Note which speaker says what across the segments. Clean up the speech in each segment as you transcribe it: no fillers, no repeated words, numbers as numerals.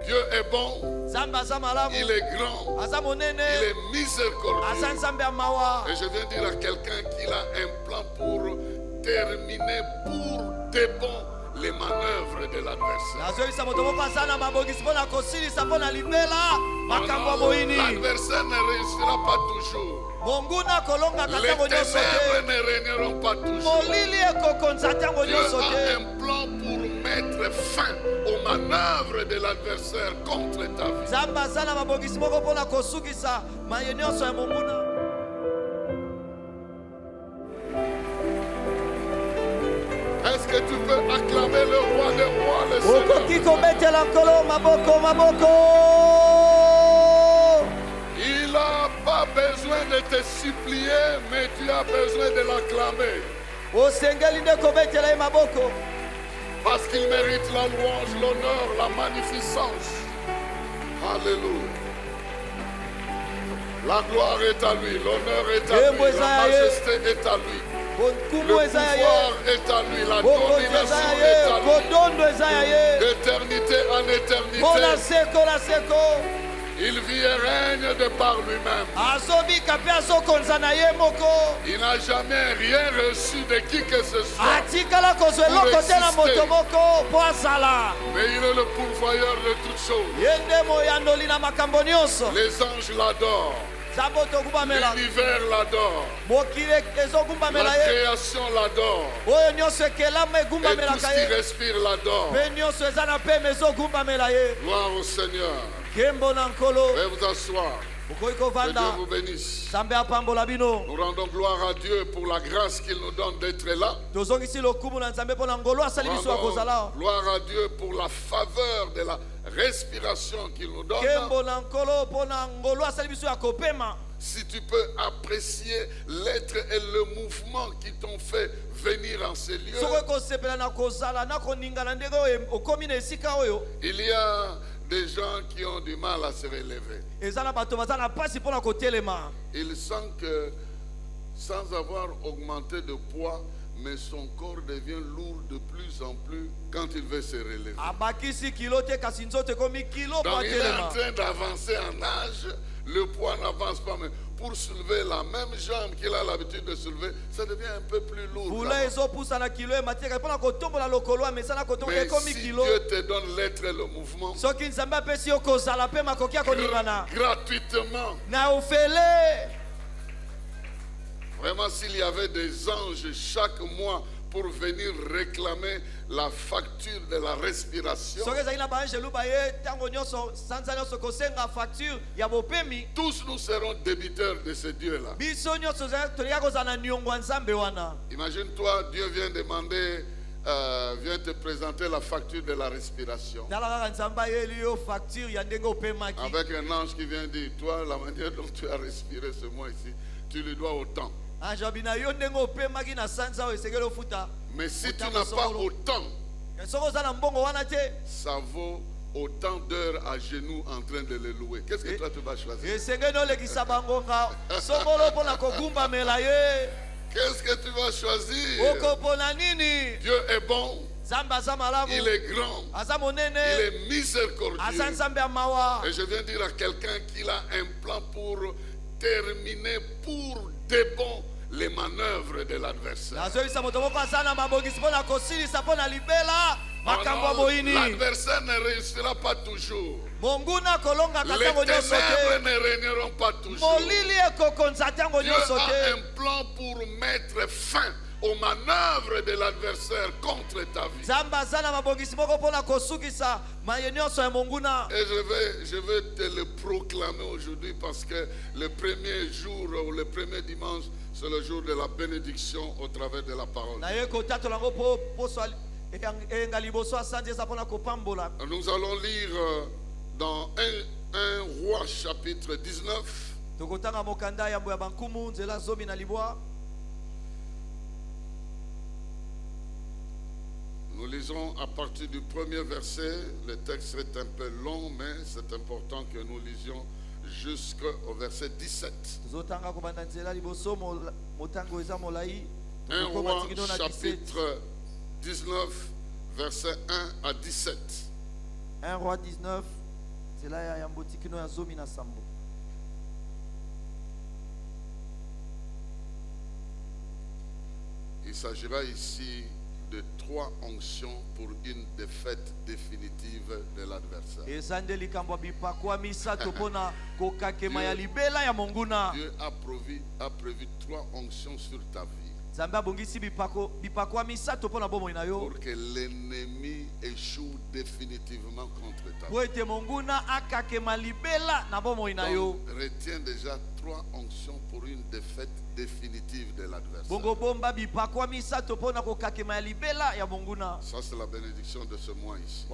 Speaker 1: Dieu est bon, il est grand, il est miséricordieux. Et je viens dire à quelqu'un qu'il a un plan pour terminer pour de bon les manœuvres de l'adversaire. L'adversaire ne réussira pas toujours. Les ténèbres ne régneront pas toujours. Dieu a un plan pour mettre fin aux manœuvres de l'adversaire contre ta vie. Est-ce que tu peux acclamer le roi des rois, le Seigneur? Il n'a pas besoin de te supplier, mais tu as besoin de l'acclamer. Parce qu'il mérite la louange, l'honneur, la magnificence. Alléluia. La gloire est à lui, l'honneur est à lui, la majesté est à lui. Le pouvoir est à lui, la domination est à lui. D'éternité en éternité, il vit et règne de par lui-même. Il n'a jamais rien reçu de qui que ce soit pour exister. Mais il est le pourvoyeur de toutes choses. Les anges l'adorent. L'univers l'adore. La création l'adore. Et tout ce qui respire l'adore. Gloire au Seigneur. Veuillez vous asseoir. Que Dieu vous bénisse. Nous rendons gloire à Dieu pour la grâce qu'il nous donne d'être là. Nous rendons gloire à Dieu pour la faveur de la respiration qu'il nous donne. Si tu peux apprécier l'être et le mouvement qui t'ont fait venir en ces lieux, il y a des gens qui ont du mal à se relever. Il sent que sans avoir augmenté de poids, mais son corps devient lourd de plus en plus quand il veut se relever. Donc il est en train d'avancer en âge, le poids n'avance pas, mais pour soulever la même jambe qu'il a l'habitude de soulever, ça devient un peu plus lourd. Mais si Dieu te donne l'être et le mouvement, gratuitement, vraiment, s'il y avait des anges chaque mois pour venir réclamer la facture de la respiration, tous nous serons débiteurs de ce Dieu-là. Imagine-toi, Dieu vient demander, vient te présenter la facture de la respiration. Avec un ange qui vient dire, toi, la manière dont tu as respiré ce mois ici, tu lui dois autant. Mais si tu n'as pas autant, ça vaut autant d'heures à genoux en train de le louer. Qu'est-ce que toi tu vas choisir? Qu'est-ce que tu vas choisir? Dieu est bon. Il est grand. Il est miséricordieux. Et je viens dire à quelqu'un qu'il a un plan pour terminer pour de bon les manœuvres de l'adversaire. L'adversaire ne réussira pas toujours. Les ténèbres ne régneront pas toujours. Dieu a un plan pour mettre fin aux manœuvres de l'adversaire contre ta vie. Et je vais te le proclamer aujourd'hui parce que le premier jour ou le premier dimanche, c'est le jour de la bénédiction au travers de la parole. Nous allons lire dans 1 Roi chapitre 19. Nous lisons à partir du premier verset. Le texte est un peu long, mais c'est important que nous lisions jusqu'au verset 17. 1 Roi chapitre 19, verset 1 à 17.
Speaker 2: 1 Roi 19, Il s'agira ici de 3 onctions pour une défaite définitive de l'adversaire. Dieu a prévu 3 onctions sur ta vie pour que l'ennemi échoue définitivement contre ta vie. Donc, retiens déjà 3 onctions pour une défaite définitive de l'adversaire. Ça, c'est la bénédiction de ce mois ici.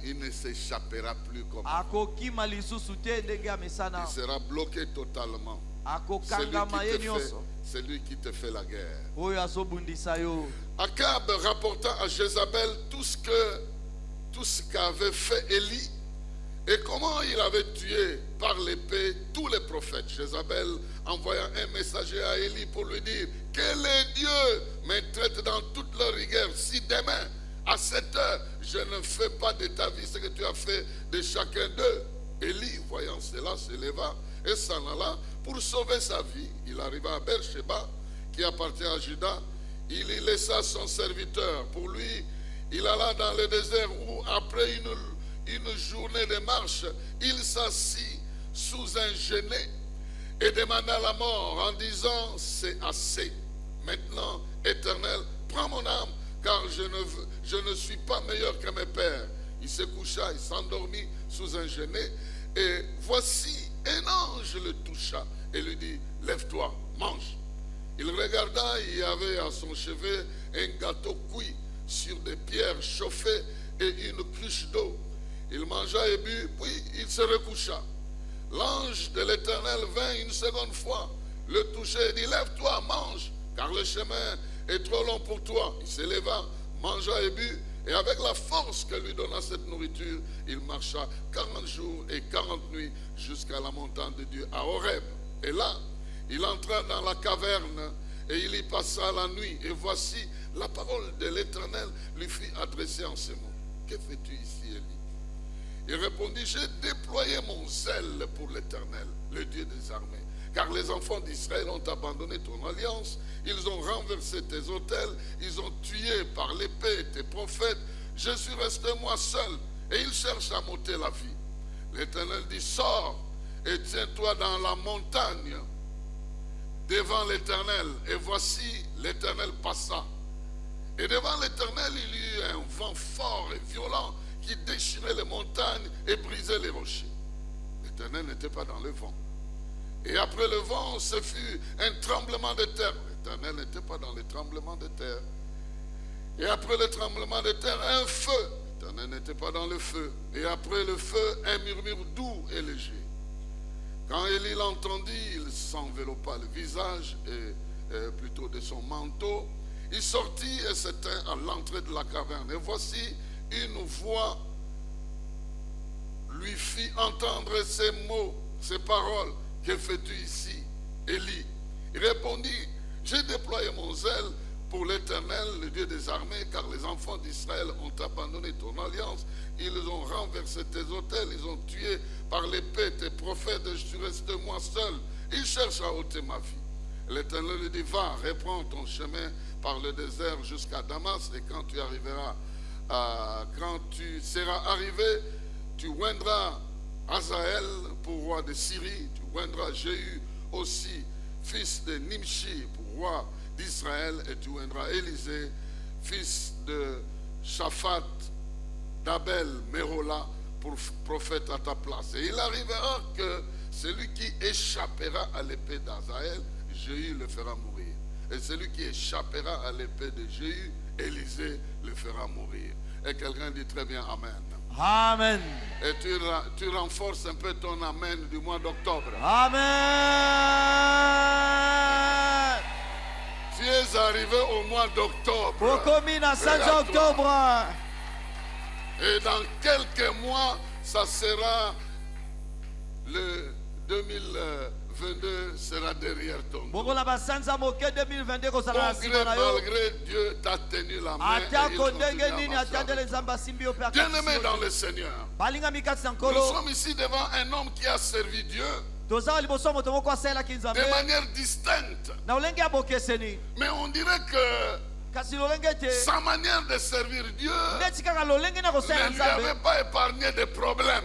Speaker 2: Il ne s'échappera plus comme avant. Il sera bloqué totalement. Celui qui te fait la guerre. Akab rapporta à Jézabel tout ce qu'avait fait Élie et comment il avait tué par l'épée tous les prophètes. Jézabel envoya un messager à Élie pour lui dire que les dieux me traitent dans toute leur rigueur si demain à 7 heures je ne fais pas de ta vie ce que tu as fait de chacun d'eux. Élie, voyant cela, se leva et s'en alla pour sauver sa vie. Il arriva à Beersheba, qui appartient à Juda. Il y laissa son serviteur. Pour lui, il alla dans le désert où, après une journée de marche, il s'assit sous un genêt et demanda la mort en disant: c'est assez. Maintenant, Éternel, prends mon âme, car je ne suis pas meilleur que mes pères. Il se coucha, il s'endormit sous un genêt, et voici un ange le toucha et lui dit: lève-toi, mange. Il regarda, il y avait à son chevet un gâteau cuit sur des pierres chauffées et une cruche d'eau. Il mangea et but, puis il se recoucha. L'ange de l'Éternel vint une seconde fois, le toucher et dit: lève-toi, mange, car le chemin est trop long pour toi. Il se leva, mangea et but, et avec la force que lui donna cette nourriture, il marcha 40 jours et 40 nuits jusqu'à la montagne de Dieu à Horeb. Et là, il entra dans la caverne et il y passa la nuit. Et voici, la parole de l'Éternel lui fut adressée en ces mots: que fais-tu ici, Élie? Il répondit: j'ai déployé mon zèle pour l'Éternel, le Dieu des armées. Car les enfants d'Israël ont abandonné ton alliance, ils ont renversé tes autels, ils ont tué par l'épée tes prophètes. Je suis resté moi seul, et ils cherchent à m'ôter la vie. L'Éternel dit: sors et tiens-toi dans la montagne devant l'Éternel. Et voici, l'Éternel passa. Et devant l'Éternel, il y eut un vent fort et violent qui déchirait les montagnes et brisait les rochers. L'Éternel n'était pas dans le vent. Et après le vent, ce fut un tremblement de terre. L'Éternel n'était pas dans le tremblement de terre. Et après le tremblement de terre, un feu. L'Éternel n'était pas dans le feu. Et après le feu, un murmure doux et léger. Quand Élie l'entendit, il s'enveloppa le visage, et plutôt de son manteau. Il sortit et s'éteint à l'entrée de la caverne. Et voici, une voix lui fit entendre ces mots, ces paroles: que fais-tu ici, Élie? Il répondit: j'ai déployé mon zèle pour l'Éternel, le Dieu des armées, car les enfants d'Israël ont abandonné ton alliance, ils ont renversé tes autels, ils ont tué par l'épée tes prophètes, et je suis resté moi seul. Ils cherchent à ôter ma vie. L'Éternel lui dit: va, reprends ton chemin par le désert jusqu'à Damas, et quand tu seras arrivé, tu oindras Hazaël pour roi de Syrie, tu oindras Jéhu aussi, fils de Nimshi, pour roi d'Israël, et tu oindras Élisée, fils de Shaphat, d'Abel, Mérola, pour prophète à ta place. Et il arrivera que celui qui échappera à l'épée d'Hazaël, Jéhu le fera mourir. Et celui qui échappera à l'épée de Jéhu, Élisée le fera mourir. Et quelqu'un dit très bien Amen.
Speaker 1: Amen.
Speaker 2: Et tu renforces un peu ton Amen du mois d'octobre.
Speaker 1: Amen.
Speaker 2: Tu es arrivé au mois d'octobre. Et dans quelques mois, ça sera le 2022 sera derrière ton dos.
Speaker 1: Bon
Speaker 2: gré malgré Dieu t'a tenu la main et il continue à marcher. Bien-aimé dans le Seigneur, nous sommes ici devant un homme qui a servi Dieu de manière distincte. Mais on dirait que sa manière de servir Dieu ne lui avait pas épargné de problèmes.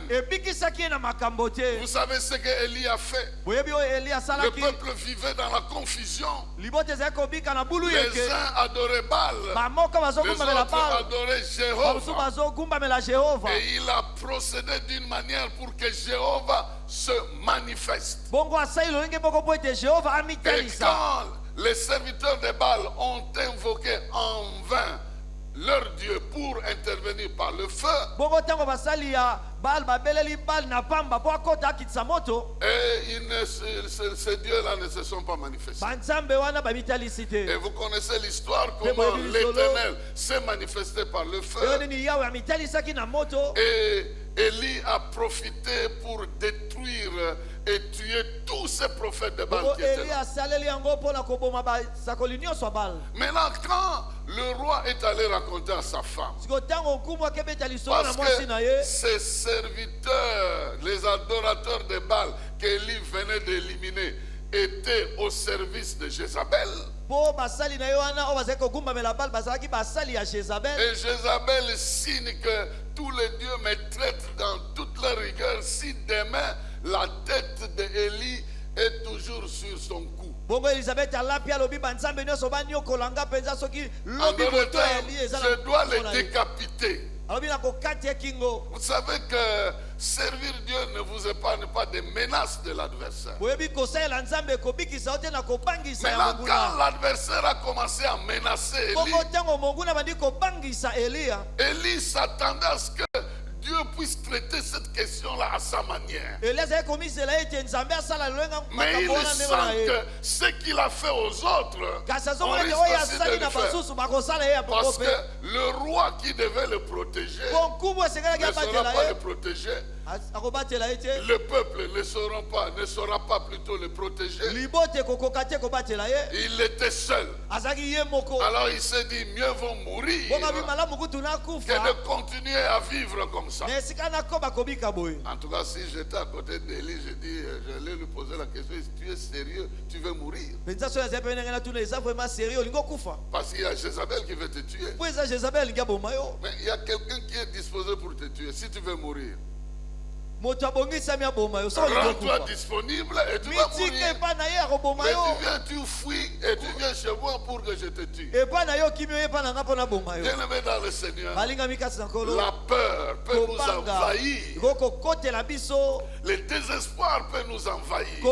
Speaker 2: Vous savez ce qu'Élie a fait? Le peuple vivait dans la confusion. Les uns adoraient Baal, les autres adoraient Jéhovah. Et il a procédé d'une manière pour que Jéhovah se manifeste. Et quand les serviteurs de Baal ont invoqué en vain leur Dieu pour intervenir par le feu, et ces dieux-là ne se sont pas manifestés. Et vous connaissez l'histoire, comment l'Éternel s'est manifesté par le feu. Et Élie a profité pour détruire et tuer tous ces prophètes de Baal qui étaient là. Maintenant, quand le roi est allé raconter à sa femme, parce que ses serviteurs, les adorateurs de Baal qu'Élie venait d'éliminer, étaient au service de Jézabel. Et Jézabel signe que tous les dieux me traitent dans toute leur rigueur si demain la tête d'Élie est toujours sur son cou. En d'autres termes, je dois les décapiter. Vous savez que servir Dieu ne vous épargne pas des menaces de l'adversaire. Maintenant, quand l'adversaire a commencé à menacer Élie s'attendait à ce que Dieu puisse traiter cette question-là à sa manière. Mais il sent que ce qu'il a fait aux autres, on risque aussi de le faire. Parce que le roi qui devait le protéger ne saura pas le protéger. Le peuple ne saura pas plutôt le protéger. Il était seul. Alors il s'est dit, mieux vaut mourir que de continuer à vivre comme ça. En tout cas, si j'étais à côté d'Élie, j'allais lui poser la question, si tu es sérieux, tu veux mourir? Parce qu'il y a Jézabel qui veut te tuer. Mais il y a quelqu'un qui est disposé pour te tuer. Si tu veux mourir, rends-toi disponible et tu vas mourir. Mais tu fuis et tu viens chez moi pour que je te tue. Bien-aimé dans le Seigneur, la peur peut nous envahir. Le désespoir peut nous envahir. Il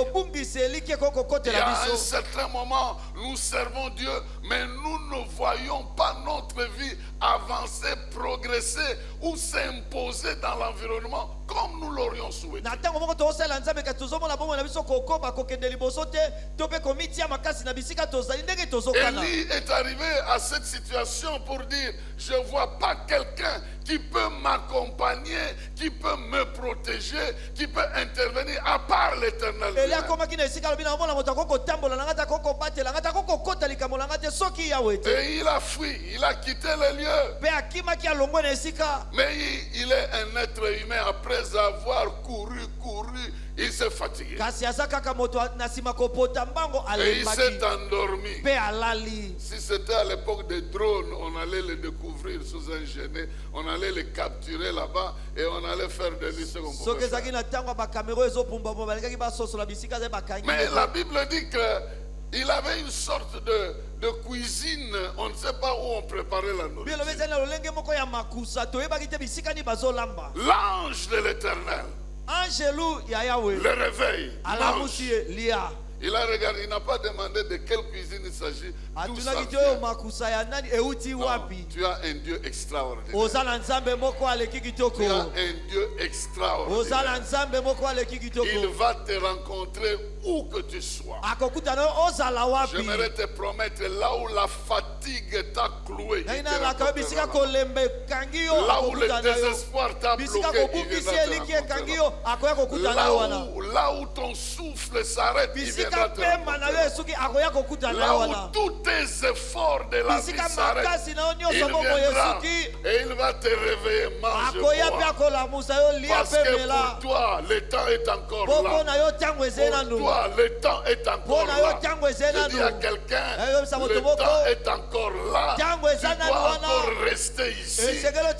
Speaker 2: y a un certain moment, nous servons Dieu, mais nous ne voyons pas notre vie avancer, progresser ou s'imposer dans l'environnement comme nous l'aurions souhaité. Élie est arrivé à cette situation pour dire, je ne vois pas quelqu'un qui peut m'accompagner, qui peut me protéger, qui peut intervenir à part l'Éternel. Et il a fui, il a quitté le lieu. Mais il est un être humain. Après avoir couru, il s'est fatigué. Et il s'est endormi. Si c'était à l'époque des drones, on allait les découvrir sous un genet, on allait les capturer là-bas et on allait faire de lui ce qu'on pouvait faire. Mais la Bible dit qu'il avait une sorte de cuisine, on ne sait pas où on préparait la nourriture. L'ange de l'Éternel le réveille. Il a regardé, il n'a pas demandé de quelle cuisine il s'agit. D'où ça vient. Non, tu as un Dieu extraordinaire. Tu as un Dieu extraordinaire. Il va te rencontrer où que tu sois. J'aimerais te promettre, là où la fatigue t'a cloué.
Speaker 1: Là
Speaker 2: où le désespoir t'a bloqué, là où ton souffle s'arrête, il viendra te rencontrer. Là où tous tes efforts de la vie s'arrêtent, il viendra et il va te réveiller. Mange parce que pour toi, le temps est encore là. Pour toi, le temps est encore là. Je dis à quelqu'un, le temps est encore là. Tu dois encore rester ici.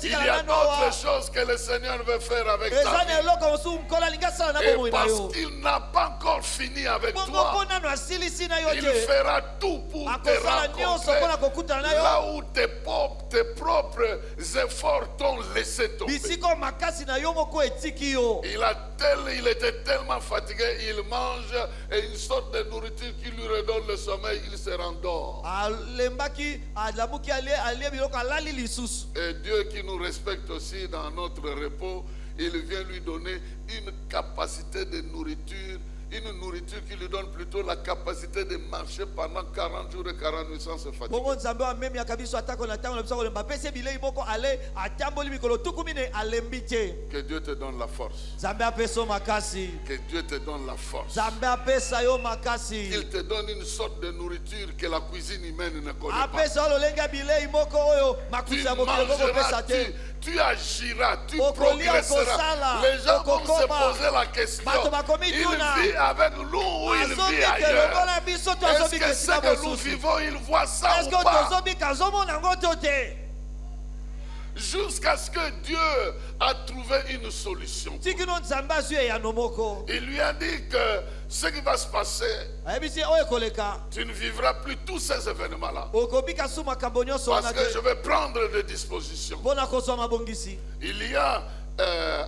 Speaker 2: Il y a d'autres choses que le Seigneur veut faire avec ta vie. Et parce qu'il n'a pas encore fini avec toi, il fera tout pour te rencontrer là où tes propres efforts t'ont laissé tomber. Il était tellement fatigué, il mange et une sorte de nourriture qui lui redonne le sommeil, il se rendort. Et Dieu qui nous respecte aussi dans notre repos, il vient lui donner une capacité de nourriture, une nourriture qui lui donne plutôt la capacité de marcher pendant 40 jours et 40 nuits sans se fatiguer. Que Dieu te donne la force. Que Dieu te donne la force. Qu'il te donne une sorte de nourriture que la cuisine humaine ne connaît pas. Tu mangeras, tu agiras, tu progresseras. Les gens vont se poser la question, il vit avec nous ou il vit ailleurs? Est-ce que ce que nous vivons, il voit ça ou pas? Jusqu'à ce que Dieu a trouvé une solution. Il lui a dit que ce qui va se passer, tu ne vivras plus tous ces événements-là. Parce que je vais prendre des dispositions. Il y a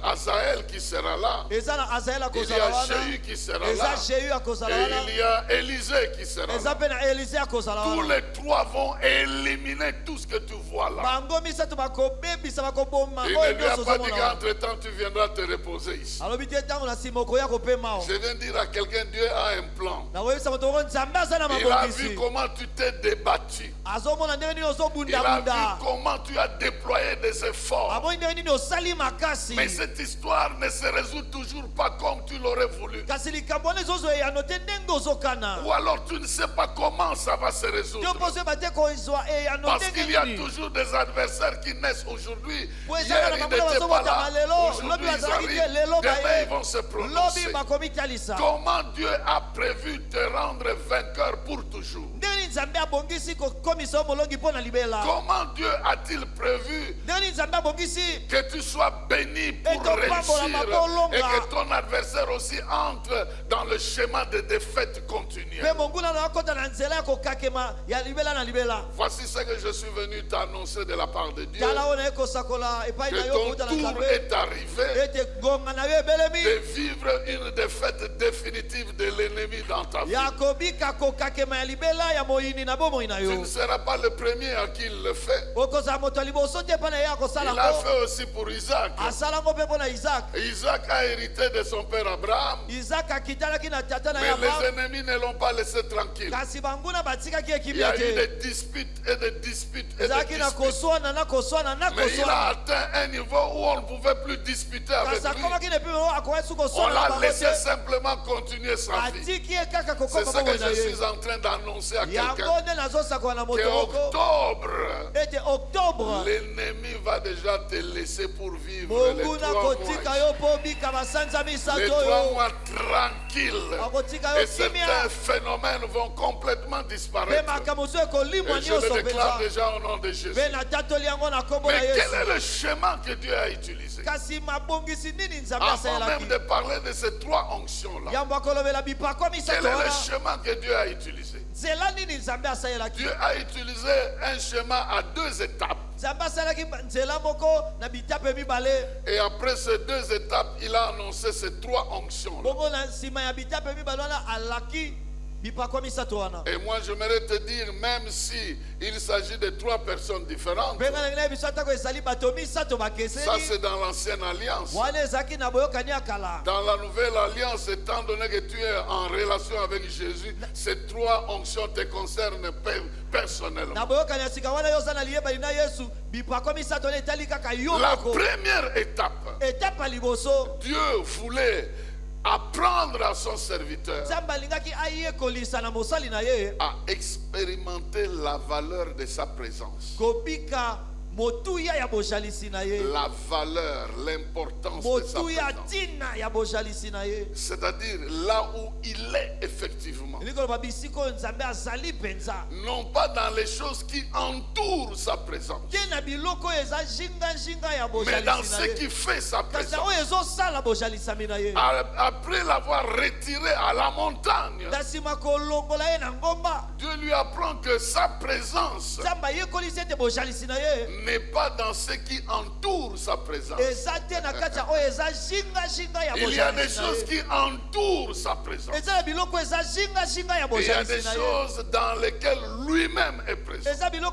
Speaker 2: Azaël qui sera là. Il y a Jéhu qui sera là. Et il y a Élisée qui sera là. Tous les trois vont éliminer tout ce que tu vois là. Il ne lui a pas dit qu'entre-temps tu viendras te reposer ici. Je viens dire à quelqu'un, Dieu a un plan. Il a vu comment tu t'es débattu. Il a vu comment tu as déployé des efforts. Mais cette histoire ne se résout toujours pas comme tu l'aurais voulu. Ou alors tu ne sais pas comment ça va se résoudre. Parce qu'il y a toujours des adversaires qui naissent aujourd'hui. Hier ils n'étaient pas là. Aujourd'hui ils arrivent. Demain ils vont se prononcer. Comment Dieu a prévu te rendre vainqueur pour toujours? Comment Dieu a-t-il prévu que tu sois béni pour réussir et que ton adversaire aussi entre dans le schéma de défaite continue? Voici ce que je suis venu t'annoncer de la part de Dieu. Que ton tour est arrivé de vivre une défaite définitive de l'ennemi dans ta vie. Tu ne seras pas le premier à qui il le fait. Il a fait aussi pour Isaac. Isaac a hérité de son père Abraham. Mais les ennemis ne l'ont pas laissé tranquille. Il y a eu des disputes et des disputes et des disputes. Mais il a atteint un niveau où on ne pouvait plus disputer avec lui. On l'a laissé simplement continuer sa vie. C'est ce que je suis en train d'annoncer à quelqu'un. Qu'octobre, l'ennemi va déjà te laisser pour vivre les 3 mois tranquilles. Et certains phénomènes vont complètement disparaître. Et je le déclare déjà au nom de Jésus. Mais quel est le schéma que Dieu a utilisé? Avant même de parler de ces 3 onctions-là, quel est le schéma que Dieu a utilisé? Dieu a utilisé un schéma à 2 étapes. Et après ces 2 étapes, il a annoncé ces 3 onctions-là. Et moi, j'aimerais te dire, même si il s'agit de 3 personnes différentes, ça c'est dans l'ancienne alliance. Dans la nouvelle alliance, étant donné que tu es en relation avec Jésus, ces 3 onctions te concernent personnellement. La première étape, Dieu voulait apprendre à son serviteur à expérimenter la valeur de sa présence. La valeur, l'importance de sa présence. C'est-à-dire là où il est effectivement. Non pas dans les choses qui entourent sa présence, mais dans ce qui fait sa présence. Après l'avoir retiré à la montagne, Dieu lui apprend que sa présence n'est pas dans ce qui entoure sa présence. Il y a des choses qui entourent sa présence. Il y a des choses dans lesquelles lui-même est présent. Et nous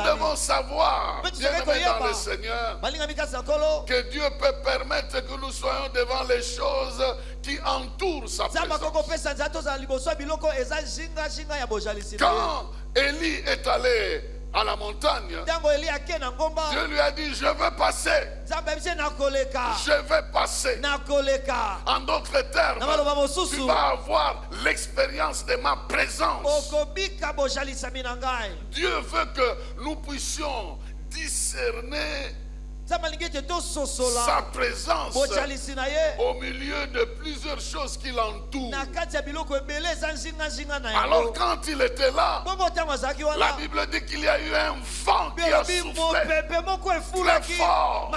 Speaker 2: devons savoir, bien-aimés dans le Seigneur, que Dieu peut permettre que nous soyons devant les choses qui entourent sa présence. Quand Élie est allé à la montagne, Dieu lui a dit, je vais passer. Je vais passer. En d'autres termes, tu vas avoir l'expérience de ma présence. Dieu veut que nous puissions discerner sa présence au milieu de plusieurs choses qui l'entourent. Alors quand il était là, la Bible dit qu'il y a eu un vent qui a soufflé très fort.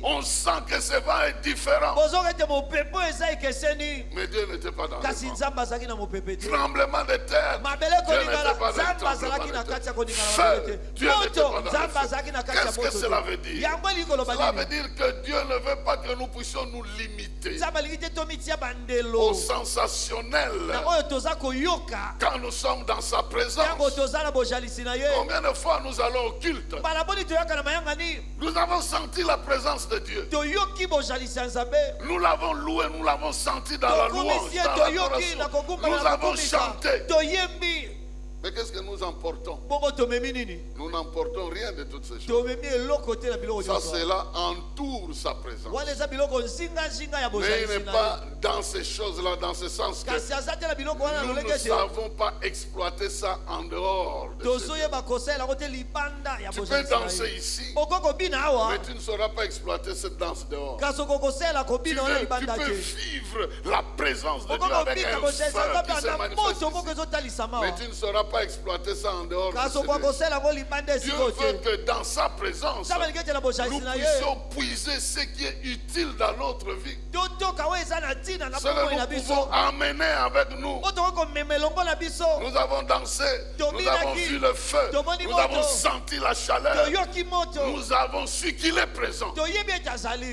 Speaker 2: On sent que ce vent est différent. Mais Dieu n'était pas dans le vent. Tremblement de terre, Dieu n'était pas dans le tremblement de terre. Feu, Dieu n'était pas dans le feu. Qu'est-ce que cela veut dire? Cela veut dire que Dieu ne veut pas que nous puissions nous limiter au sensationnel quand nous sommes dans sa présence. Combien de fois nous allons au culte, nous avons senti la présence de Dieu, nous l'avons loué, nous l'avons senti dans la louange, dans l'adoration, nous avons chanté. Mais qu'est-ce que nous emportons? Nous n'emportons rien de toutes ces choses. Ça, cela entoure sa présence. Mais il n'est pas dans ces choses-là, dans ce sens que nous ne savons pas exploiter ça en dehors de ce lieu. Tu peux danser ici, mais tu ne sauras pas exploiter cette danse dehors. Tu peux vivre la présence de Dieu avec un feu qui se manifeste ici, mais tu ne sauras pas exploiter ça en dehors de ce lieu. Dieu veut que dans sa présence, nous puissions puiser ce qui est utile dans notre vie, ce que nous pouvons amener avec nous. Nous avons dansé, nous avons vu le feu, nous avons senti la chaleur, nous avons su qu'il est présent.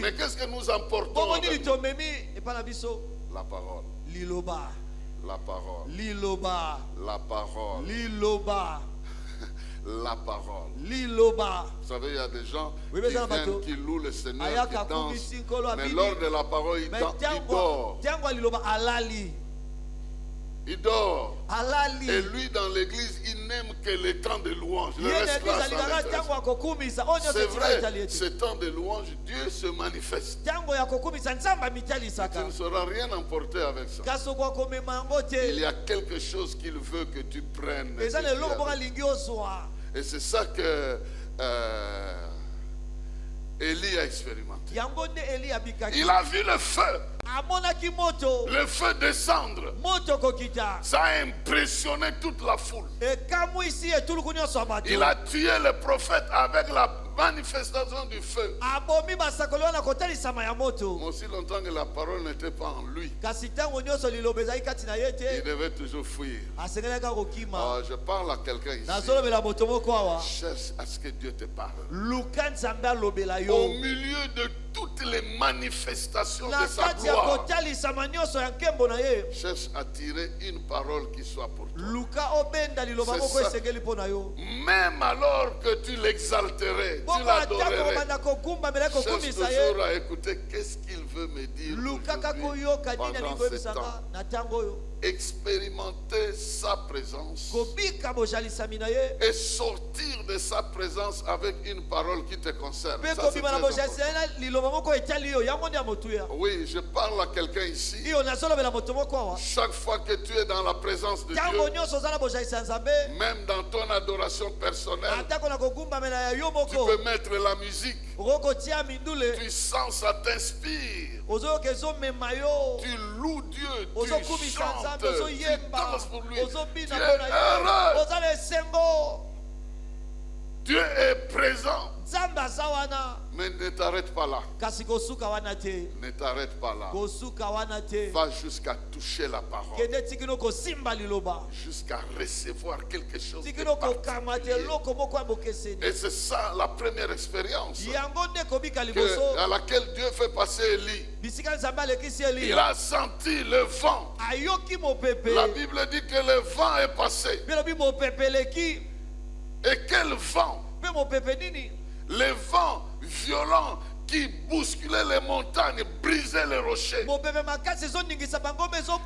Speaker 2: Mais qu'est-ce que nous emportons avec nous? La parole. La parole. La parole. La parole. Vous savez, il y a des gens qui viennent, qui louent le Seigneur, qui dansent, mais lors de la parole, ils dorment. Il dort. Et lui, dans l'église, il n'aime que les temps de louange. Le reste là, c'est vrai, ce temps de louange, Dieu se manifeste. Mais tu ne sauras rien emporter avec ça. Il y a quelque chose qu'il veut que tu prennes. Et c'est ça que Élie a expérimenté. Il a vu le feu. Le feu descendre. Ça a impressionné toute la foule. Il a tué le prophète avec manifestation du feu.
Speaker 1: Mais
Speaker 2: aussi longtemps que la parole n'était pas en lui, il devait toujours fuir. Je parle à quelqu'un ici. Cherche à ce que Dieu te parle. Au milieu de toutes les manifestations de sa gloire, cherche à tirer une parole qui soit pour toi. Même alors que tu l'exalterais, tu l'adorerais, cherche toujours à écouter qu'est-ce qu'il veut me dire pendant ce temps. Expérimenter sa présence et sortir de sa présence avec une parole qui te concerne. Ça, c'est très important. Oui, je parle à quelqu'un ici. Chaque fois que tu es dans la présence de Dieu, même dans ton adoration personnelle, tu peux mettre la musique. Tu sens, ça t'inspire. Tu loues Dieu, tu chantes, tu danses pour lui. Tu es heureux. Dieu est présent. Mais ne t'arrête pas là. Ne t'arrête pas là. Va jusqu'à toucher la parole. Jusqu'à recevoir quelque chose de particulier. Et c'est ça la première expérience à laquelle Dieu fait passer Élie. Il a senti le vent. La Bible dit que le vent est passé. Et quel vent? Les vents violents qui bousculaient les montagnes, brisaient les rochers.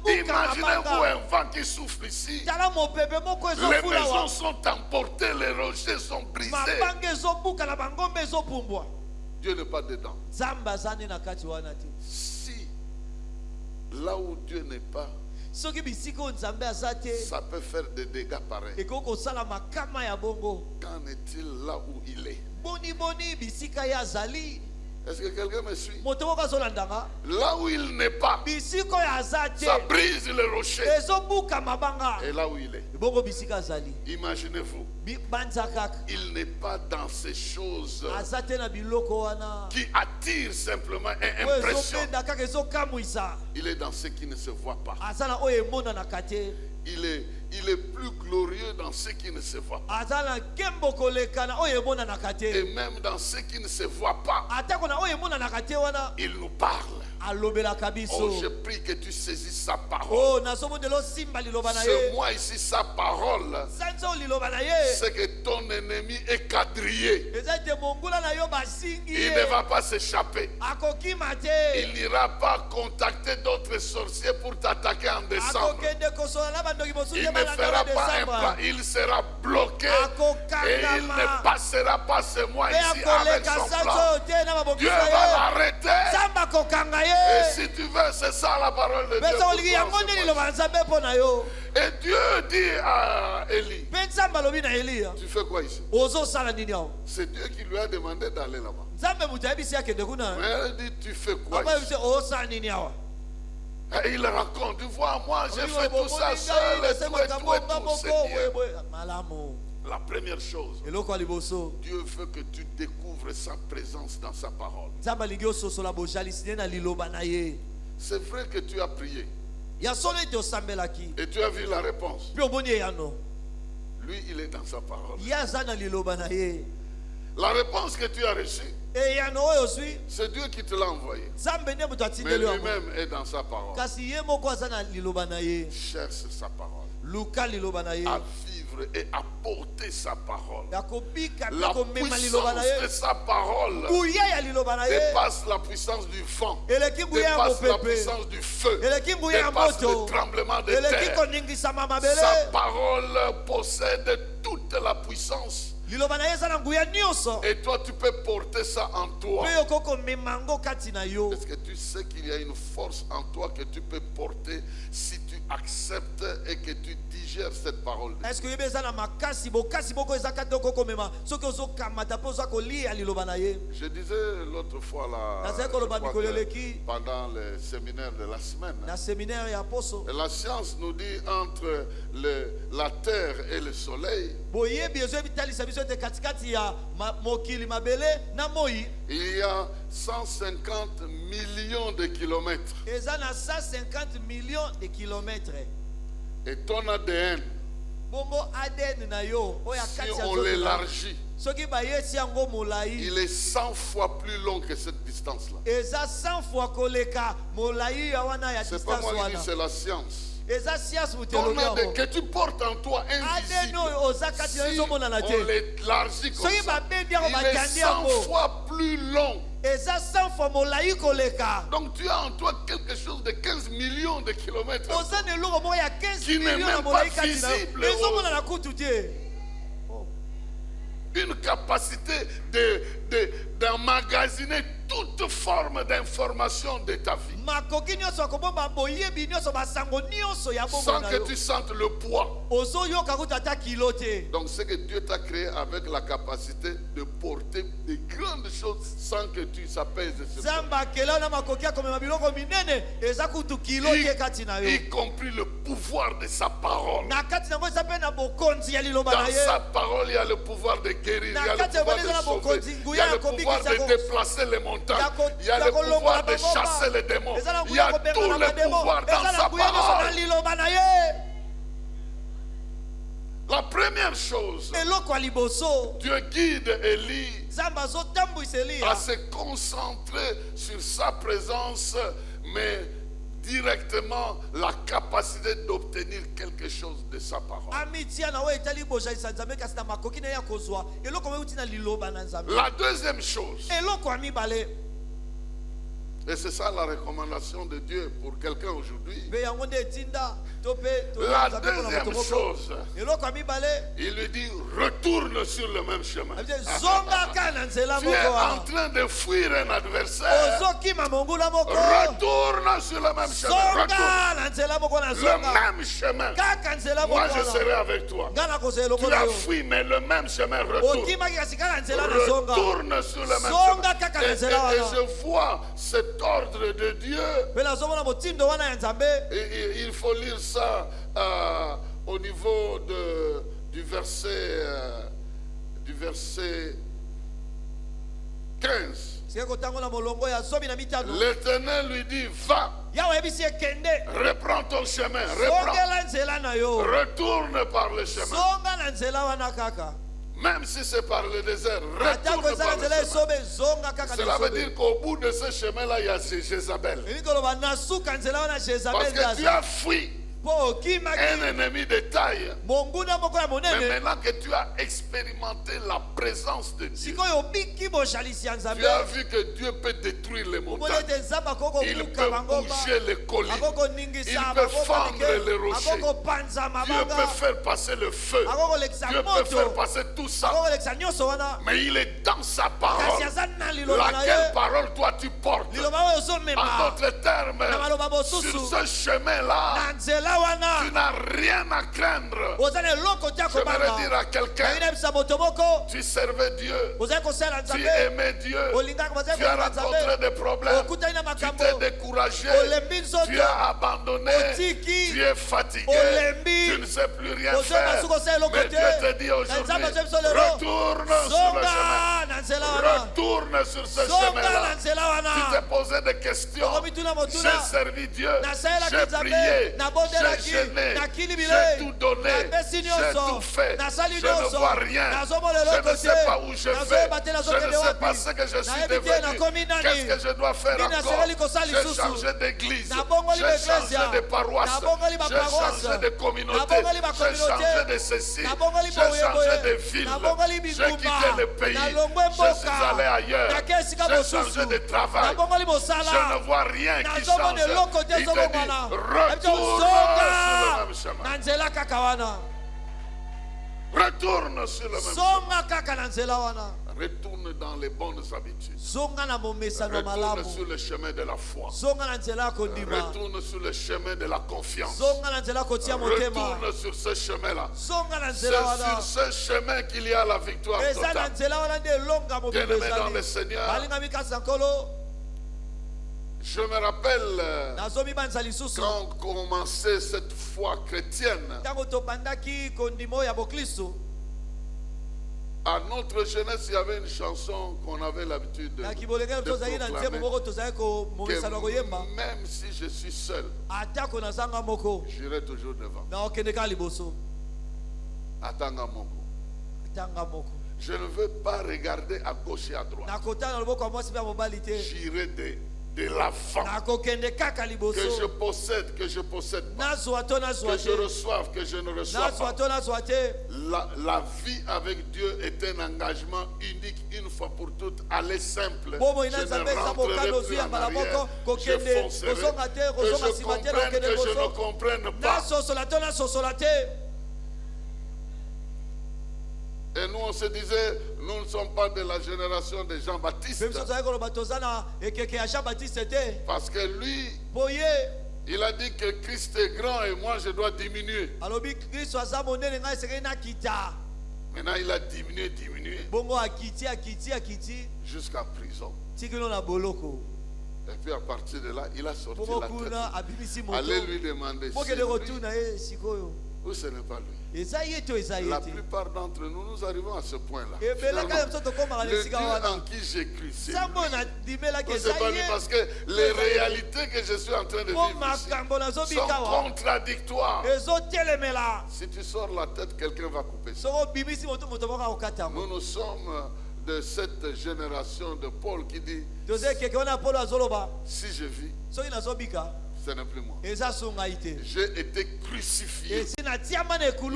Speaker 2: Imaginez-vous un vent qui souffle ici. Les maisons sont emportées, les rochers sont brisés. Dieu n'est pas dedans. Si là où Dieu n'est pas, ça peut faire des dégâts pareils. Qu'en est-il là où il est? Est-ce que quelqu'un me suit? Là où il n'est pas, ça brise les rochers. Et là où il est, imaginez-vous, il n'est pas dans ces choses qui attirent simplement et impressionnent. Il est dans ce qui ne se voit pas. Il est plus glorieux dans ce qui ne se voit pas. Et même dans ce qui ne se voit pas, il nous parle. Oh, je prie que tu saisisses sa parole. Ce mois ici, sa parole, c'est que ton ennemi est quadrillé. Il ne va pas s'échapper. Il n'ira pas contacter d'autres sorciers pour t'attaquer en décembre. Il ne fera pas un pas. Il sera bloqué et il ne passera pas ce mois ici avec son plan. Dieu va l'arrêter. Et si tu veux, c'est ça la parole de Dieu. Et Dieu dit à Élie, tu fais quoi ici? C'est Dieu qui lui a demandé d'aller là-bas. Mais elle dit, tu fais quoi ici? Et il raconte, tu vois, moi j'ai fait tout ça seul et tout. C'est Dieu. La première chose, Dieu veut que tu découvres sa présence dans sa parole. C'est vrai que tu as prié et tu as vu la réponse. Lui, il est dans sa parole. La réponse que tu as reçue, c'est Dieu qui te l'a envoyé. Mais lui-même est dans sa parole. Cherche sa parole. À vivre et à porter sa parole. La puissance de sa parole dépasse la puissance du vent, dépasse la puissance du feu, dépasse le tremblement de terre. Sa parole possède toute la puissance. Et toi, tu peux porter ça en toi. Est-ce que tu sais qu'il y a une force en toi que tu peux porter si tu acceptes et que tu digères cette parole? Je disais l'autre fois là, pendant le séminaire de la semaine, la science nous dit entre la terre et le soleil, Il y a 150 millions de kilomètres.
Speaker 1: 150 millions de kilomètres.
Speaker 2: Et ton ADN, si on l'élargit, il est 100 fois plus long que cette distance-là. C'est pas moi qui dis, c'est la science. Ton ADN que tu portes en toi invisible, si on l'élargit comme ça, il est 100 fois plus long. Donc tu as en toi quelque chose de 15 millions de kilomètres qui n'est même pas visible. Une capacité d'emmagasiner toute forme d'information de ta vie. Sans que tu sentes le poids. Donc c'est que Dieu t'a créé avec la capacité de porter de grandes choses sans que tu s'apaises. Y compris le pouvoir de sa parole. Dans sa parole, il y a le pouvoir de guérir, il y a le pouvoir de sauver, il y a le pouvoir de déplacer les montagnes, il y a le pouvoir de chasser les démons, il y a tout le pouvoir dans sa parole. La première chose, Dieu guide Élie à se concentrer sur sa présence, mais directement la capacité d'obtenir quelque chose de sa parole. La deuxième chose, et c'est ça la recommandation de Dieu pour quelqu'un aujourd'hui. La deuxième chose, il lui dit retourne sur le même chemin. Tu es en train de fuir un adversaire. Retourne sur le même chemin. Le même chemin. Moi je serai avec toi. Tu as fui, mais le même chemin retourne. Retourne sur le même chemin. Et je vois cet ordre de Dieu. Et il faut lire ça au niveau du verset 15. L'Éternel lui dit, va, reprends ton chemin, retourne par le chemin. Même si c'est par le désert, retourne par le chemin. Cela veut dire qu'au bout de ce chemin-là, il y a Jézabel. Parce que tu as fui un ennemi de taille. Mais maintenant que tu as expérimenté la présence de Dieu, tu as vu que Dieu peut détruire les montagnes. Il peut bouger les collines. Il peut fendre les rochers. Dieu peut faire passer le feu. Dieu peut faire passer tout ça. Mais il est dans sa parole. Laquelle parole toi tu portes? En d'autres termes, sur ce chemin-là, tu n'as rien à craindre. J'aimerais dire à quelqu'un, tu servais Dieu, tu aimais Dieu, tu as rencontré des problèmes, tu t'es découragé, tu as abandonné, tu es fatigué, tu ne sais plus rien faire. Mais Dieu te dit aujourd'hui, retourne sur le chemin. Retourne sur ce chemin-là. Tu t'es posé des questions. J'ai servi Dieu, j'ai prié, j'ai gêné, j'ai tout donné, j'ai tout fait, je ne vois rien, je ne sais pas où je vais, je ne sais pas ce que je suis devenu, qu'est-ce que je dois faire encore? J'ai changé d'église, j'ai changé de paroisse, j'ai changé de communauté, j'ai changé de ceci, j'ai changé de ville, j'ai quitté le pays, je suis allé ailleurs, j'ai changé de travail, je ne vois rien qui change. Il te dit, retourne sur le même chemin. Retourne sur le même chemin. Retourne dans les bonnes habitudes. Retourne sur le chemin de la foi. Retourne sur le chemin de la confiance. Retourne sur ce chemin-là. C'est sur ce chemin qu'il y a la victoire totale. Bien-aimé dans le Seigneur, je me rappelle quand on commençait cette foi chrétienne, À notre jeunesse, il y avait une chanson qu'on avait l'habitude de proclamer, que même si je suis seul, j'irai toujours devant. Atanga moko. Je ne veux pas regarder à gauche et à droite. J'irai de l'avant. Que je possède pas. Que je reçoive, que je ne reçoive pas. La vie avec Dieu est un engagement unique, une fois pour toutes, aller simple. Je ne rentrerai plus en arrière. Je foncerai. Que je comprenne, que je ne comprenne pas. Et nous, on se disait, nous ne sommes pas de la génération de Jean-Baptiste. Parce que lui, il a dit que Christ est grand et moi, je dois diminuer. Maintenant, il a diminué. Jusqu'à prison. Et puis à partir de là, il a sorti la tête. Allez lui demander si ou ce n'est pas lui. La plupart d'entre nous, nous arrivons à ce point-là. Le Dieu en qui j'ai cru, c'est lui. C'est pas lui, parce que les réalités que je suis en train de vivre ici sont contradictoires. Si tu sors la tête, quelqu'un va couper ça. Nous sommes de cette génération de Paul qui dit, si je vis, ce n'est plus moi. J'ai été crucifié. Il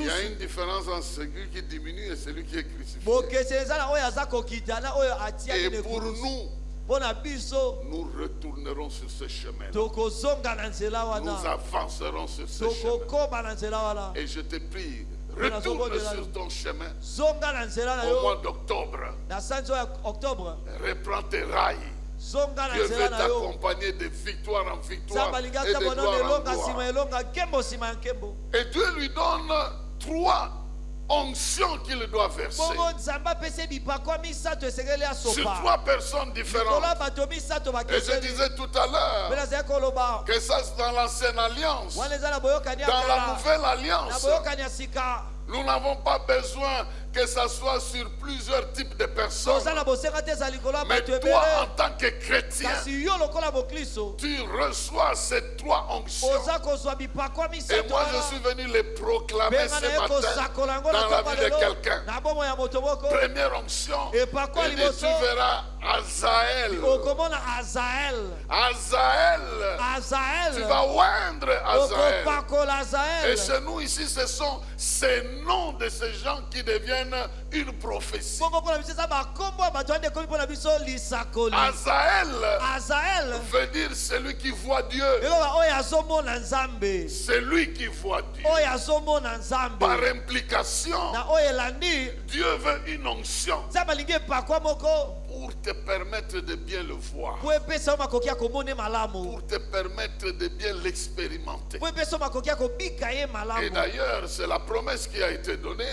Speaker 2: y a une différence entre celui qui diminue et celui qui est crucifié. Et pour nous, nous retournerons sur ce chemin. Nous avancerons sur ce chemin. Et je te prie, retourne sur ton chemin au mois d'octobre. Reprends tes rails. Dieu veut t'accompagner de victoire en victoire et de gloire en gloire. Et Dieu lui donne 3 onctions qu'il doit verser sur 3 personnes différentes. Et je disais tout à l'heure que ça c'est dans l'ancienne alliance. Dans la nouvelle alliance, nous n'avons pas besoin que ça soit sur plusieurs types de personnes. Mais toi, en tant que chrétien, tu reçois ces 3 onctions. Et moi, je suis venu les proclamer ce matin dans la vie de quelqu'un. Première onction, il dit, tu verras Azaël. Tu vas oindre Azaël. Et chez nous ici, ce sont ces noms de ces gens qui deviennent une prophétie. Azaël veut dire celui qui voit Dieu. Celui qui voit Dieu. Par implication, Dieu veut une onction pour te permettre de bien le voir, pour te permettre de bien l'expérimenter. Et d'ailleurs, c'est la promesse qui a été donnée.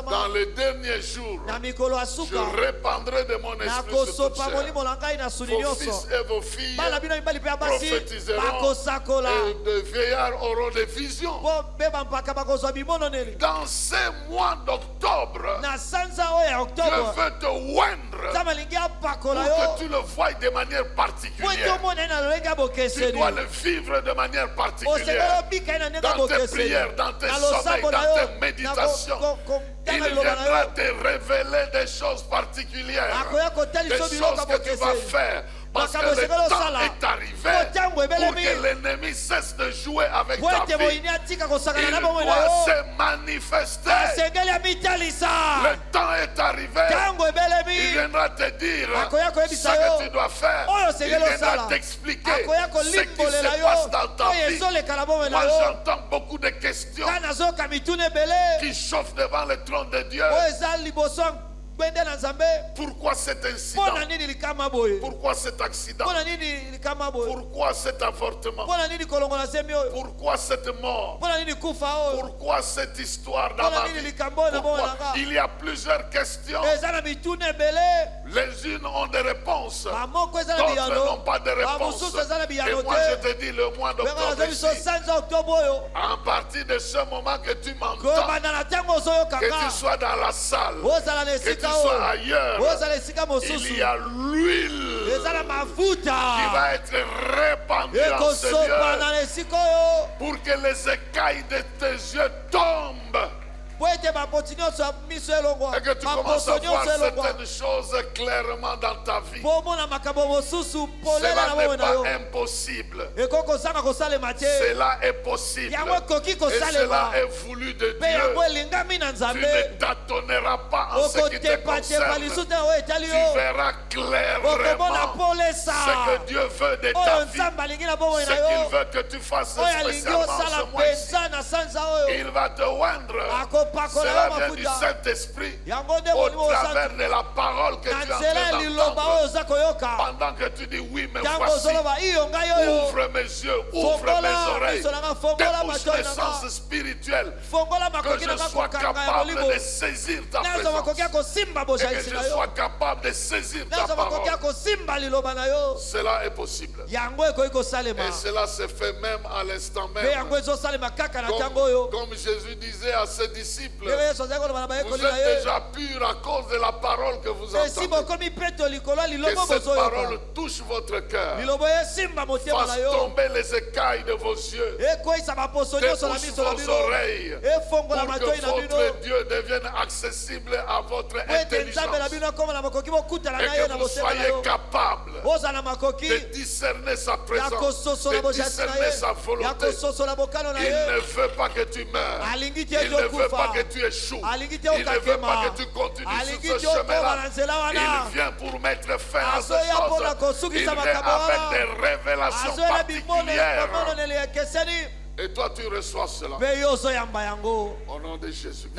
Speaker 2: Dans les derniers jours, je répandrai de mon esprit sur toute chair. Vos fils et vos filles prophétiseront et de vieillards auront des visions. Dans ces mois d'octobre, Dieu veut te oindre pour que tu le voies de manière particulière. Tu dois le vivre de manière particulière. Dans tes prières, dans tes sommeils, dans tes méditations. Il viendra te révéler des choses particulières. Des choses que tu vas faire. Parce que le temps est arrivé pour que l'ennemi cesse de jouer avec ta vie. Il doit se manifester. Le temps est arrivé. Il viendra te dire ce que tu dois faire. Il viendra t'expliquer ce qui se passe dans ta vie. Moi j'entends beaucoup de questions qui chauffent devant le trône de Dieu. Pourquoi cet incident? Pourquoi cet accident? Pourquoi cet avortement? Pourquoi cette mort? Pourquoi cette histoire dans ma vie? Pourquoi? Il y a plusieurs questions. Les unes ont des réponses, d'autres n'ont pas de réponses. Et moi je te dis le mois d'octobre ici, à partir de ce moment que tu m'entends, que tu sois dans la salle, que tu sois ailleurs, il y a l'huile qui va être répandue en ce lieu pour que les écailles de tes yeux tombent. Et que tu commences à voir certaines choses clairement dans ta vie. Cela n'est pas impossible. Cela est possible. Et cela est voulu de Dieu. Tu ne tâtonneras pas en ce qui te concerne. Tu verras clairement ce que Dieu veut de ta vie. Ce qu'il veut que tu fasses spécialement ce mois-ci. Il va te oindre. Cela vient du Saint-Esprit au travers de la parole que tu es en train d'entendre. Pendant que tu dis oui, mais voici, ouvre mes yeux, ouvre mes oreilles, débouche mes sens spirituels, que je sois capable de saisir ta présence et que je sois capable de saisir ta parole. Cela est possible. Et cela se fait même à l'instant même. Comme Jésus disait à ses disciples, vous êtes déjà purs à cause de la parole que vous entendez. Que cette parole touche votre cœur, fasse tomber les écailles de vos yeux, débouche vos oreilles, pour que votre Dieu devienne accessible à votre intelligence et que vous soyez capable de discerner sa présence, de discerner sa volonté. Il ne veut pas que tu meurs. Il ne veut pas que tu échoues. Il ne veut pas que tu continues sur ce chemin-là. Il vient pour mettre fin à ces choses. Il vient avec des révélations particulières. Et toi tu reçois cela. Au nom de Jésus-Christ.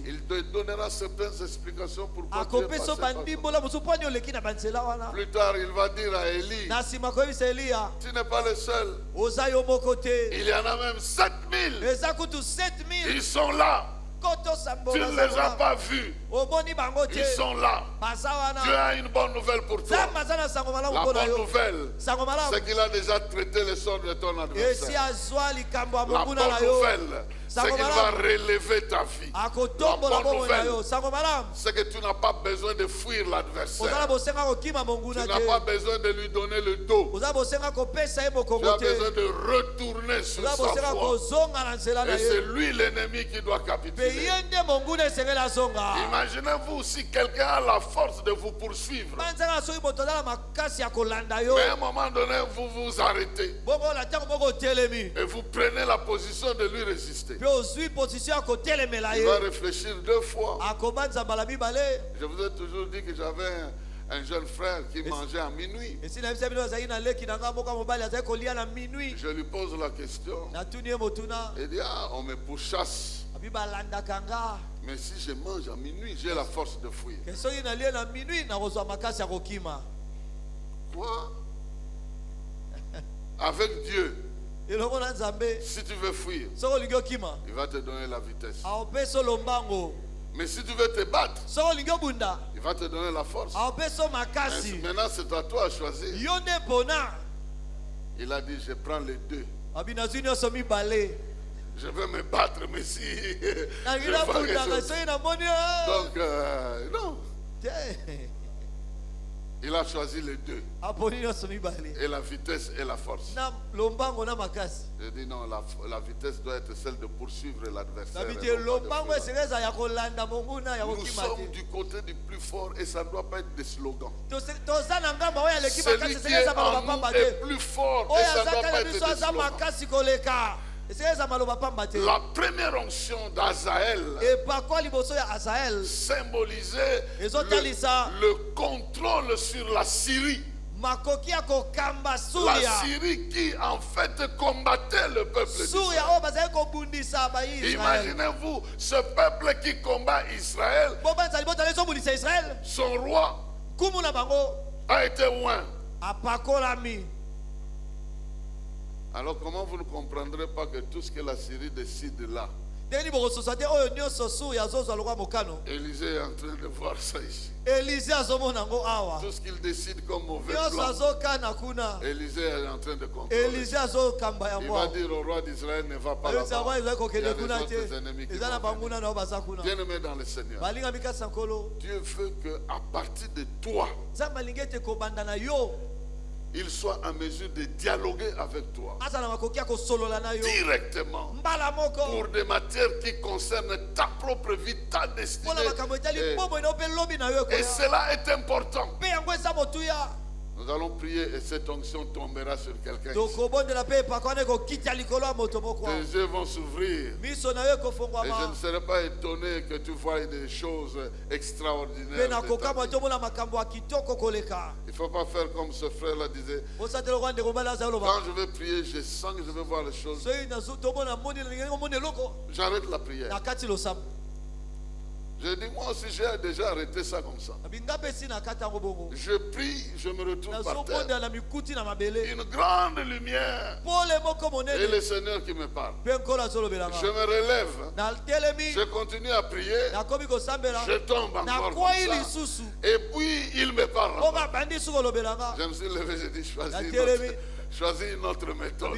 Speaker 2: Il te donnera certaines explications pourquoi tu es passé par ça. Plus tard il va dire à Élie, tu n'es pas le seul. Il y en a même 7000. Ils sont là. Tu ne les as pas vus. Ils sont là. Tu as une bonne nouvelle pour toi. La bonne nouvelle, c'est qu'il a déjà traité le sort de ton adversaire. La bonne nouvelle, c'est qu'il va relever ta vie. La bonne nouvelle, c'est que tu n'as pas besoin de fuir l'adversaire. Tu n'as pas besoin de lui donner le dos. Tu as besoin de retourner sur sa voie. Et c'est lui l'ennemi qui doit capituler. Imaginez-vous si quelqu'un a la force de vous poursuivre. Mais à un moment donné, vous vous arrêtez. Et vous prenez la position de lui résister. Il va réfléchir 2 fois. Je vous ai toujours dit que j'avais un jeune frère qui mangeait à minuit. Je lui pose la question. Il dit, on me pourchasse. Mais si je mange à minuit, j'ai la force de fuir. Quoi? Avec Dieu, si tu veux fuir, il va te donner la vitesse. Mais si tu veux te battre, il va te donner la force. Maintenant, c'est à toi à choisir. Il a dit, je prends les deux. Je vais me battre, mais si je vais résoudre. Donc, non. Il a choisi les deux. Et la vitesse et la force. Je dis non, la vitesse doit être celle de poursuivre l'adversaire. Nous sommes du côté du plus fort et ça ne doit pas être des slogans. Celui qui est en nous est plus fort et ça ne doit pas être des slogans. La première onction d'Azaël symbolisait le contrôle sur la Syrie. La Syrie qui en fait combattait le peuple d'Israël. Imaginez-vous ce peuple qui combat Israël. Son roi a été oint. Alors comment vous ne comprendrez pas que tout ce que la Syrie décide là, Élisée est en train de voir ça ici.
Speaker 1: Tout
Speaker 2: ce qu'il décide comme mauvais plan, Élisée est en train de contrôler. Il va dire au roi d'Israël, ne va pas là-bas. Il y a des autres ennemis qui vont venir. Bien-aimé dans le Seigneur, Dieu veut qu'à partir de toi, il soit en mesure de dialoguer avec toi directement pour des matières qui concernent ta propre vie, ta destinée. Et cela est important. Nous allons prier et cette onction tombera sur quelqu'un. Tes yeux vont s'ouvrir. Et je ne serai pas étonné que tu vois des choses extraordinaires. Il ne faut pas faire comme ce frère-là disait. Quand je vais prier, je sens que je vais voir les choses. J'arrête la prière. Je dis, moi aussi j'ai déjà arrêté ça comme ça. Je prie, je me retrouve par terre. Une grande lumière. Et le Seigneur qui me parle. Je me relève. Je continue à prier. Je tombe encore comme ça. Et puis il me parle. Je me suis levé, j'ai dit, choisis une autre méthode.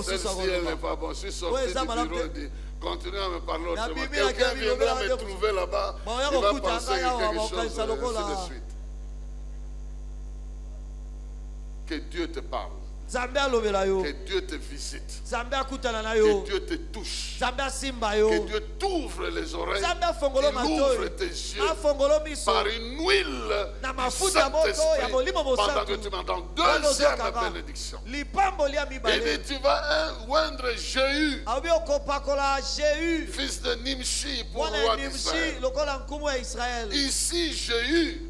Speaker 2: Celle-ci, elle n'est pas bonne. Je suis sorti du bureau et dit, continue à me parler autrement. Quelqu'un viendra me trouver là-bas. Il va penser quelque chose, ainsi de suite. Que Dieu te parle. Que Dieu te visite. Que Dieu te touche. Que Dieu t'ouvre les oreilles. Qu'il ouvre tes yeux par une huile du Saint-Esprit pendant que tu m'entends. Deuxième bénédiction. Il dit, tu vas oindre Jéhu, fils de Nimshi, pour le roi d'Israël. Ici, Jéhu,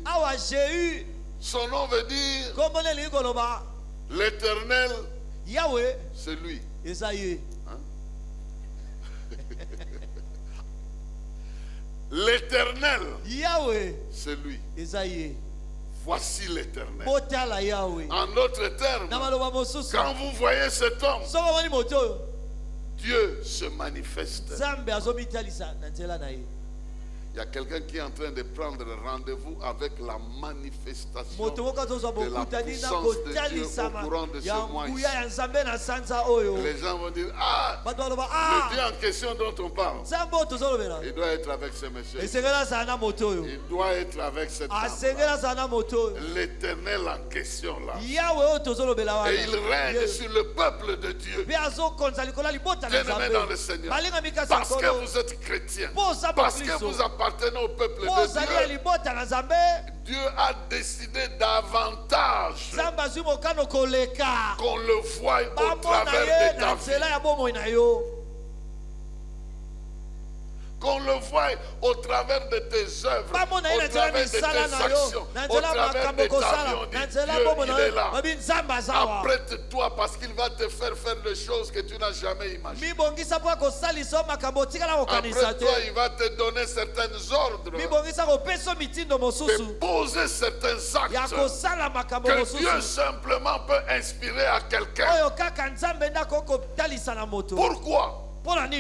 Speaker 2: son nom veut dire l'Éternel, c'est lui. Hein? L'Éternel, c'est lui. Voici l'Éternel. En d'autres termes, quand vous voyez cet homme, Dieu se manifeste. Il y a quelqu'un qui est en train de prendre rendez-vous avec la manifestation de la puissance de Dieu au courant de ce mois ici. Les gens vont dire, le Dieu en question dont on parle, il doit être avec ce monsieur. Il doit être avec cette femme. L'Éternel en question là. Et il règne sur le peuple de Dieu. Bien-aimé dans le Seigneur. Parce que vous êtes chrétien. Parce que vous appartenez au peuple de Dieu, Dieu a décidé davantage qu'on le voie au travers de ta vie. Qu'on le voie au travers de tes œuvres, au travers de tes actions, au travers de ta vie. On dit, Dieu, il est là. Apprête-toi parce qu'il va te faire des choses que tu n'as jamais imaginées. Apprête-toi, il va te donner certains ordres, de poser certains actes que Dieu simplement peut inspirer à quelqu'un. Pourquoi?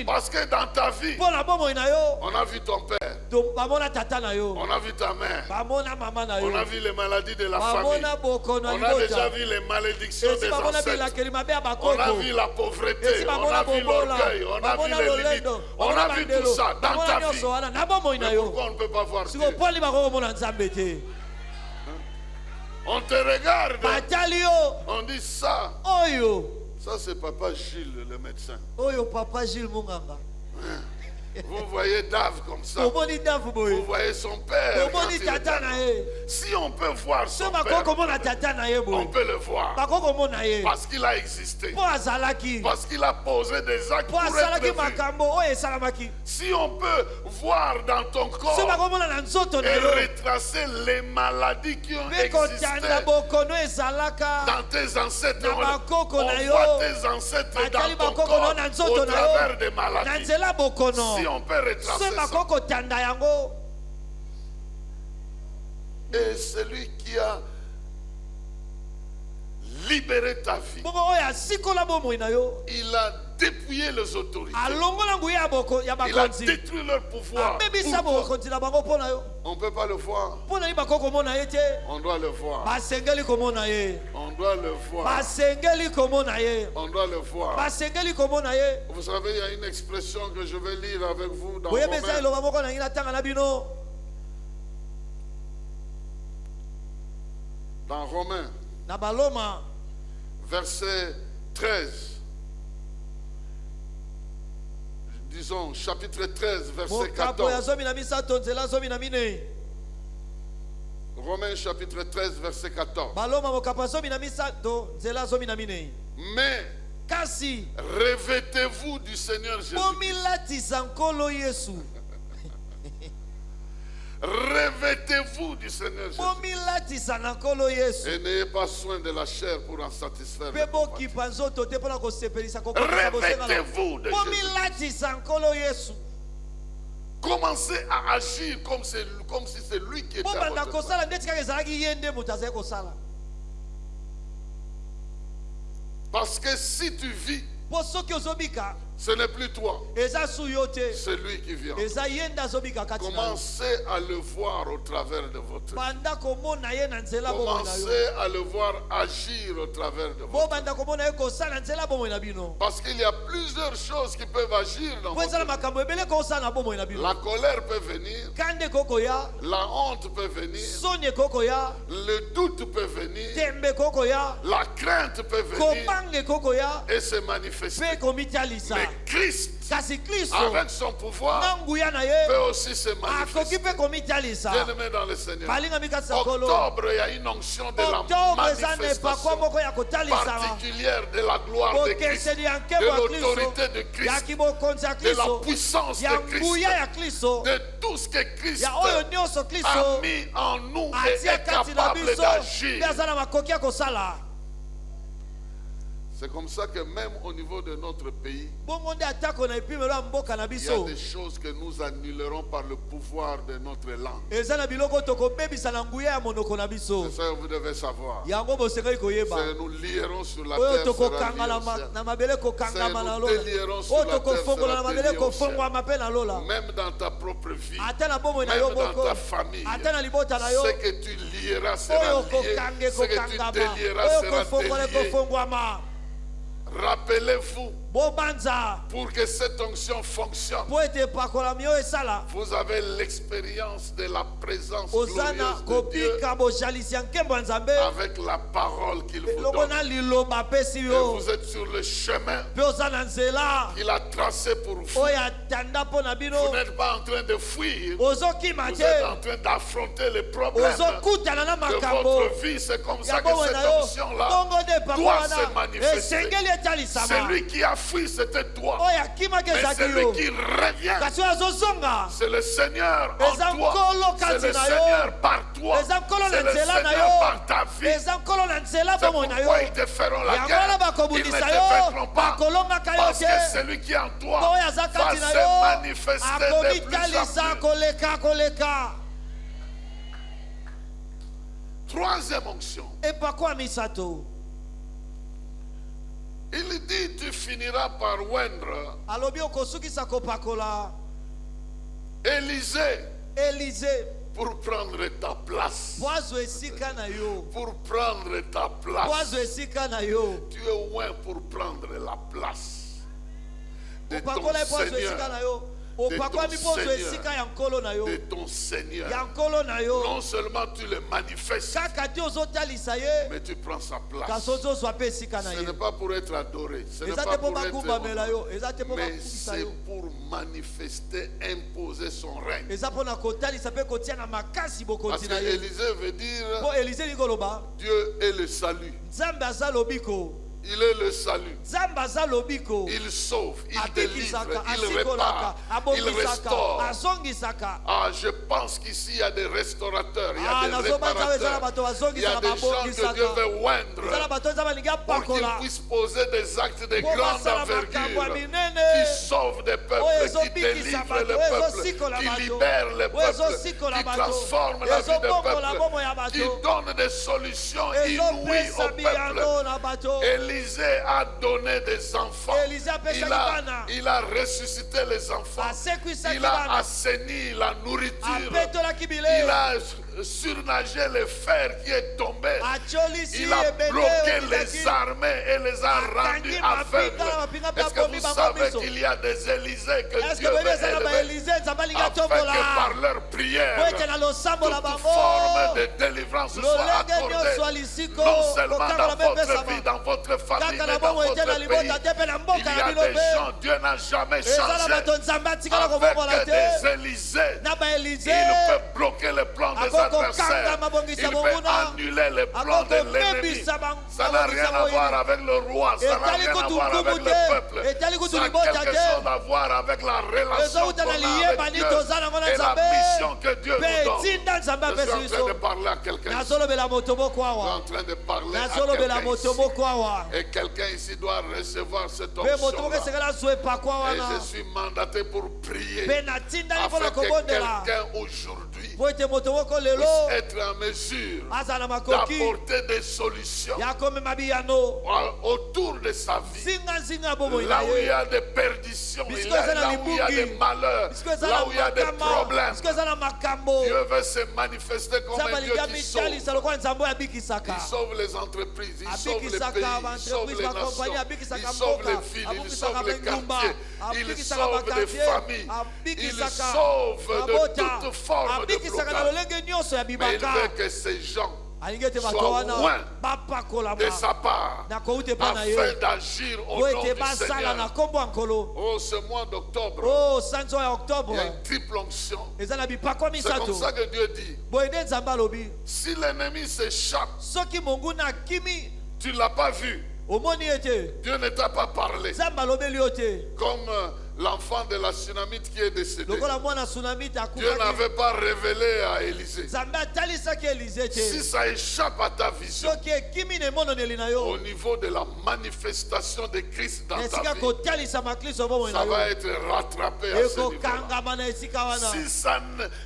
Speaker 2: Parce que dans ta vie, on a vu ton père, on a vu ta mère, on a vu les maladies de la famille, on a déjà vu les malédictions des ancêtres, on a vu la pauvreté, on a vu l'orgueil, on a vu les limites, on a vu tout ça dans ta vie. Mais pourquoi on ne peut pas voir Dieu? On te regarde, on dit ça. Ça, c'est Papa Gilles, le médecin. Vous voyez Dave comme ça. Vous voyez son père. Si on peut voir son père, on peut le voir. Parce qu'il a existé. Parce qu'il a posé des actes pour être vu. Si on peut voir dans ton corps et retracer les maladies qui ont existé dans tes ancêtres, on voit tes ancêtres dans ton corps au travers des maladies. Si on peut retracer ça. Et celui qui a libéré ta vie, il a dépouillé les autorités. Il a détruit leur pouvoir. On ne peut pas le voir. On doit le voir. On doit le voir. On doit le voir. Vous savez, il y a une expression que je vais lire avec vous dans Romains. Dans Romains, verset 13. Disons, chapitre 13, verset 14. Romains chapitre 13, verset 14. Mais revêtez-vous du Seigneur Jésus. Revêtez-vous du Seigneur Jésus. Et n'ayez pas soin de la chair pour en satisfaire. Revêtez-vous de Jésus. Commencez à agir comme si c'est lui qui était à votre place. Parce que si tu vis, ce n'est plus toi, c'est lui qui vient. Commencez à le voir au travers de votre vie. Commencez à le voir agir au travers de votre vie. Parce qu'il y a plusieurs choses qui peuvent agir dans votre vie. La colère peut venir, la honte peut venir, le doute peut venir, la crainte peut venir et se manifester. Mais Christ, avec son pouvoir, peut aussi se manifester. Bien-aimé dans le Seigneur, octobre, il y a une onction de la manifestation particulière de la gloire de Christ, de l'autorité de Christ, de la puissance de Christ, de tout ce que Christ a mis en nous et est capable d'agir. C'est comme ça que même au niveau de notre pays, il y a des choses que nous annulerons par le pouvoir de notre langue. C'est ça que vous devez savoir. C'est nous lierons sur la terre, sera lié au ciel. C'est nous délierons sur la terre, sera délié au ciel. Même dans ta propre vie, même dans ta famille, ce que tu lieras sera lié, ce que tu délieras sera délié. Rappelez-vous, pour que cette onction fonctionne, vous avez l'expérience de la présence glorieuse de Dieu avec la parole qu'il vous donne. Et vous êtes sur le chemin qu'il a tracé pour vous. Vous n'êtes pas en train de fuir, vous êtes en train d'affronter les problèmes de votre vie. C'est comme ça que cette onction-là doit se manifester. Celui qui a fui, c'était toi. Mais celui qui revient, c'est le Seigneur en toi. C'est le Seigneur par toi. C'est le Seigneur par ta vie. C'est pourquoi ils te feront la guerre. Ils ne te vaincront pas. Parce que celui qui est en toi va se manifester de plus en plus. Troisième onction. Il dit, tu finiras par oindre Élisée pour prendre ta place. Pour prendre ta place. Tu es oint pour prendre la place de ton Seigneur. De ton Seigneur. Non seulement tu le manifestes, mais tu prends sa place. Ce n'est pas pour être adoré, ce n'est pas pour être honoré, mais c'est pour manifester, imposer son règne. Parce que Élisée veut dire Dieu est le salut. Il est le salut. Il sauve, il délivre, il répare, il restaure. Ah, je pense qu'ici il y a des restaurateurs, il y a des réparateurs, il y a des gens que Dieu veut oindre pour qu'ils puissent poser des actes de grande envergure qui sauvent des peuples, qui délivrent le peuple, qui libèrent le peuple, qui transforment la vie des peuples, qui donnent des solutions inouïes au peuple. Élisée a donné des enfants. Il a ressuscité les enfants. Il a assaini la nourriture. Il a surnagé le fer qui est tombé. Il a bloqué les armées et les a rendus aveugles. Est-ce que vous savez qu'il y a des Élysées que Dieu veut élever afin que par leur prière toute forme de délivrance soit accordée, non seulement dans votre vie, dans votre famille, mais dans votre pays. Il y a des gens, Dieu n'a jamais changé. Avec des Élysées, il peut bloquer les plans des adversaires. Il peut annuler les plans de l'ennemi. Ça n'a rien à voir avec le roi, ça n'a rien à voir avec le peuple. Ça a quelque chose à voir avec la relation qu'on a avec Dieu et la mission que Dieu nous donne. Je suis en train de parler à quelqu'un. Je suis en train de parler à quelqu'un ici. Et quelqu'un ici doit recevoir cette onction. Et je suis mandaté pour prier afin que quelqu'un aujourd'hui puisse être en mesure d'apporter des solutions autour de sa vie. Là où il y a des perditions, là où il y a des malheurs, là où il y a des problèmes, Dieu veut se manifester comme un Dieu qui sauve. Il sauve les entreprises, il sauve les pays, il sauve les nations, il sauve les villes, il sauve les quartiers, il sauve des familles, il sauve de toute forme de blocage. Mais il veut que ces gens soient loin de sa part afin d'agir au nom du Seigneur. Oh, ce mois d'octobre, il y a une triple onction. C'est comme ça que Dieu dit, si l'ennemi s'échappe, tu ne l'as pas vu, Dieu ne t'a pas parlé. Comme l'enfant de la Tsunamite qui est décédé. Dieu n'avait pas révélé à Élisée. Si ça échappe à ta vision, au niveau de la manifestation de Christ dans ta vie, ça va être rattrapé à ce niveau-là.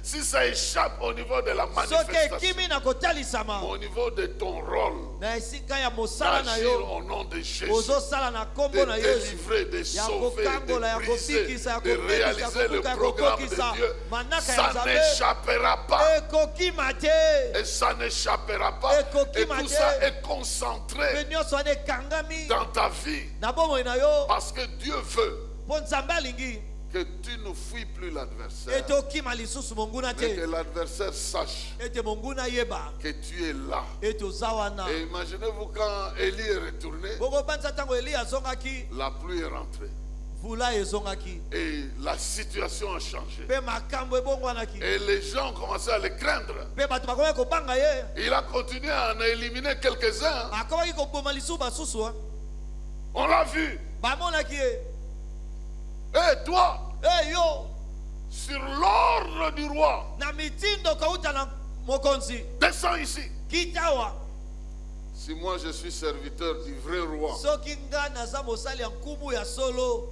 Speaker 2: Si ça échappe au niveau de la manifestation, au niveau de ton rôle, d'agir au nom de Jésus, de délivrer, de sauver, de briser, de réaliser le programme de Dieu, ça n'échappera pas. Et ça n'échappera pas. Et tout ça est concentré dans ta vie. Parce que Dieu veut que tu ne fuis plus l'adversaire, mais que l'adversaire sache que tu es là. Et imaginez-vous quand Élie est retourné, la pluie est rentrée. Et la situation a changé. Et les gens ont commencé à le craindre. Il a continué à en éliminer quelques-uns. On l'a vu. Et toi, sur l'ordre du roi, descends ici. Si moi je suis serviteur du vrai roi,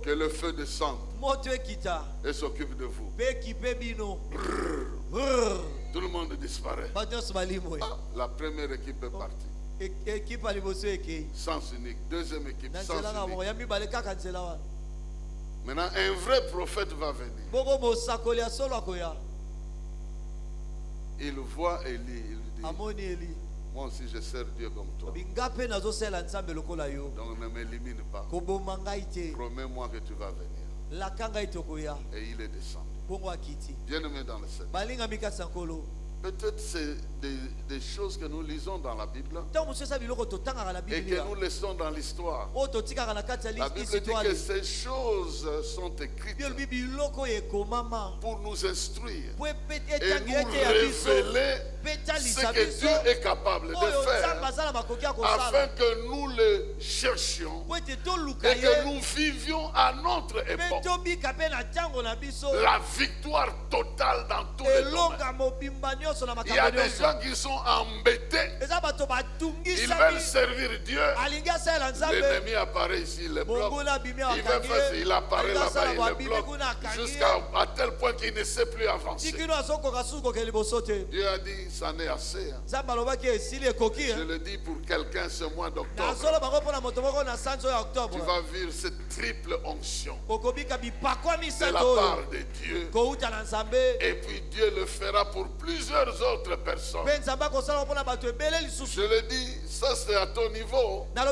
Speaker 2: que le feu descende et s'occupe de vous. Tout le monde disparaît. La première équipe est partie. Sens unique. Deuxième équipe, sens unique. Maintenant, un vrai prophète va venir. Il voit Élie, il dit, moi aussi je sers Dieu comme toi. Donc ne m'élimine pas. Promets-moi que tu vas venir. Et il est descendu. Bien-aimé dans le Seigneur. Peut-être c'est des choses que nous lisons dans la Bible et que nous laissons dans l'histoire. La Bible dit que ces choses sont écrites pour nous instruire et nous révéler ce que Dieu est capable de faire afin que nous le cherchions et que nous vivions à notre époque la victoire totale dans tous les domaines. Il y a des gens qui sont embêtés. Ils veulent servir Dieu. L'ennemi apparaît ici, il le bloque. Il apparaît là-bas, il le bloque. Jusqu'à tel point qu'il ne sait plus avancer. Dieu a dit, ça n'est assez. Je le dis pour quelqu'un ce mois d'octobre, tu vas vivre cette triple onction de la part de Dieu. Et puis Dieu le fera pour plusieurs autres personnes. Je le dis, ça c'est à ton niveau. Mais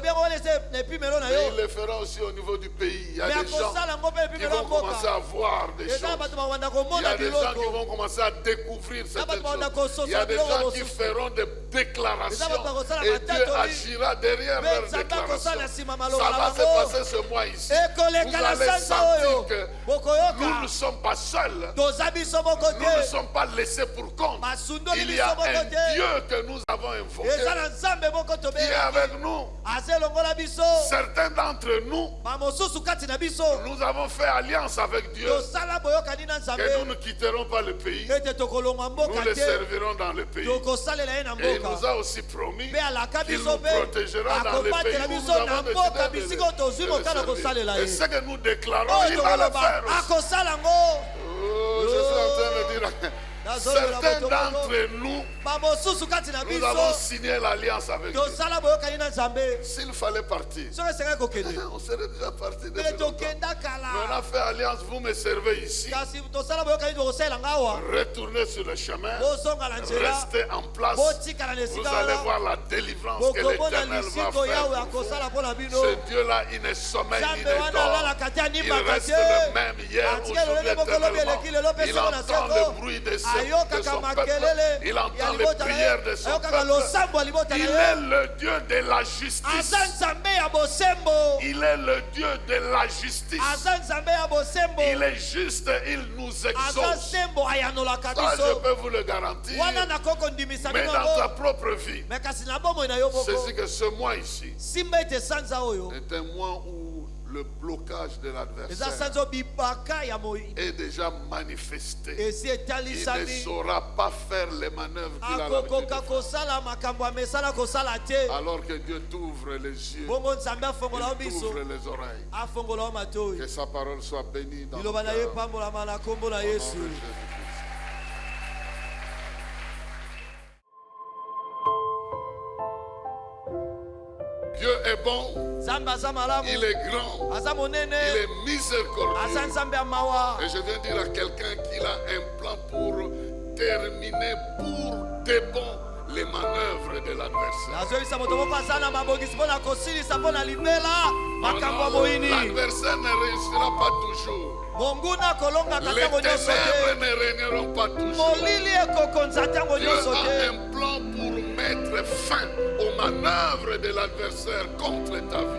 Speaker 2: il le fera aussi au niveau du pays. Il y a des gens qui vont commencer à voir des choses. Il y a des gens qui vont commencer à découvrir certaines choses. Il y a des gens qui feront des déclarations et Dieu agira derrière leurs déclarations. Ça va se passer ce mois ici. Vous allez sentir que nous ne sommes pas seuls. Nous ne sommes pas laissés pour compte. Il y a un Dieu que nous avons invoqué qui est avec nous. Certains d'entre nous, nous avons fait alliance avec Dieu que nous ne quitterons pas le pays. Nous les servirons dans le pays. Et il nous a aussi promis qu'il nous protégera dans le pays où nous avons décidé de le servir. Et ce que nous déclarons, il va le faire aussi. Je suis en train de dire, certains d'entre nous, nous avons signé l'alliance avec Dieu. S'il fallait partir, on serait déjà parti depuis longtemps. Mais on a fait alliance, vous me servez ici. Retournez sur le chemin, restez en place. Vous allez voir la délivrance que l'Éternel va faire pour vous. Ce Dieu-là, il ne sommeille ni ne dort. Il reste le même hier, aujourd'hui, éternellement. Il entend le bruit de son peuple. Il entend les prières de son peuple. Il est le Dieu de la justice. Il est le Dieu de la justice. Il est juste, il nous exauce. Ça, je peux vous le garantir. Mais dans ta propre vie, c'est que ce mois ici est un mois où le blocage de l'adversaire est déjà manifesté. Il ne saura pas faire les manœuvres qu'il a l'habitude de faire. Alors que Dieu t'ouvre les yeux, il t'ouvre les oreilles. Que sa parole soit bénie dans nos cœurs. Au nom de Jésus. Dieu est bon, il est grand, il est miséricordieux. Et je viens dire à quelqu'un qu'il a un plan pour terminer pour de bon les manœuvres de l'adversaire. L'adversaire ne réussira pas toujours. Les ténèbres ne régneront pas toujours. Dieu a un plan pour mettre fin aux manœuvres de l'adversaire contre ta vie.